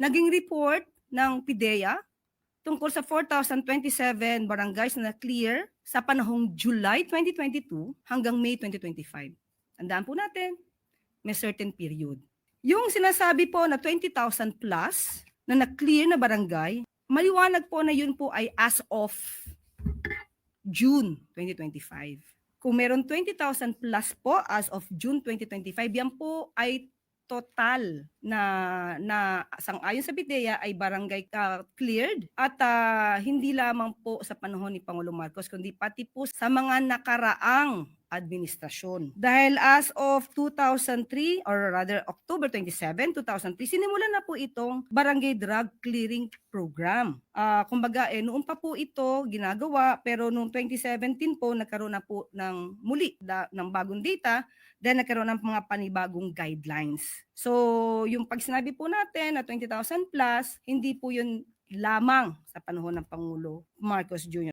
naging report ng PIDEA tungkol sa 4,027 barangays na na-clear sa panahong July 2022 hanggang May 2025. Tandaan po natin, may certain period. Yung sinasabi po na 20,000 plus na na-clear na barangay, maliwanag po na yun po ay as of June 2025. Kung meron 20,000 plus po as of June 2025, yan po ay total na sang-ayon sa PIDEA ay barangay cleared at hindi lamang po sa panahon ni Pangulong Marcos kundi pati po sa mga nakaraang administrasyon. Dahil as of 2003 or rather October 27, 2003, sinimulan na po itong Barangay Drug Clearing Program. Kumbaga noon pa po ito ginagawa pero noong 2017 po nagkaroon na po ng muli ng bagong data then nagkaroon ng mga panibagong guidelines. So, yung pag sinabi po natin na 20,000 plus, hindi po yun lamang sa panahon ng Pangulo Marcos Jr.